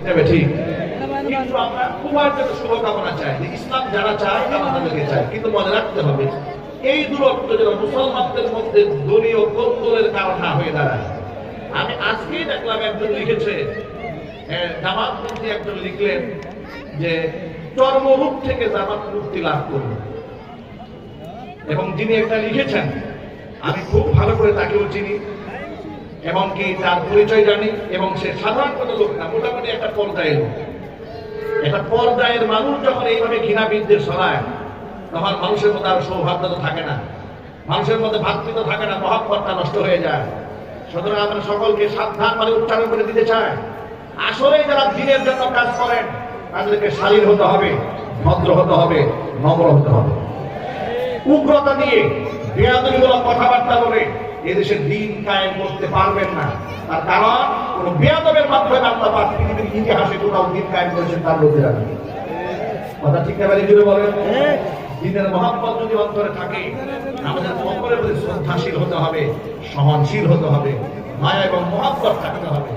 তবে ঠিক, কিন্তু আমরা উভয়ের জন্য শুভকামনা চাই, যে ইসলাম যারা চায় তারা তাদেরকে চায়, কিন্তু মনে রাখতে হবে এই দূরত্ব যেন মুসলমানদের মধ্যে দলীয় কোন্দলের কারণ না হয়ে দাঁড়ায়। আমি আজকেই দেখলাম একজন লিখেছে, জামাতপন্থী একজন লিখলেন যে চর্মরূপ থেকে জামাত মুক্তি লাভ করল, এবং যিনি একটা লিখেছেন আমি খুব ভালো করে তাকেও চিনি, এমনকি তার পরিচয় জানি, এবং সে সাধারণ কোনো লোক না, মোটামুটি একটা পর্যায়ের লোক। একটা পর্যায়ের মানুষ যখন এইভাবে ঘৃণা বিদ্বেষ ছড়ায়, তখন মানুষের মধ্যে আর সৌহার্দ্য থাকে না, মানুষের মধ্যে ভাতৃত্ব থাকে না, মহব্বতটা নষ্ট হয়ে যায়। সুতরাং আমরা সকলকে সাবধান মানে উচ্চারণ করে দিতে চাই, আসলে যারা দিনের জন্য কাজ করেন তাদেরকে শালীন হতে হবে, ভদ্র হতে হবে, নম্র হতে হবে। উগ্রতা নিয়ে বেয়াদবিমূলক কথাবার্তা বলে এদেশের দিন কায়েম করতে পারবেন না। তার কারণ কোন বেয়াদবের মাধ্যমে আল্লাহ পৃথিবীর ইতিহাসে কোথাও দিন কায়েম করেছেন তার লোকেরা না। কথা ঠিক না জুড়ে বলেন? দিনের মহব্বত যদি অন্তরে থাকে, আমাদের সকলের প্রতি শ্রদ্ধাশীল হতে হবে, সহনশীল হতে হবে, মায়া এবং মহব্বত থাকতে হবে।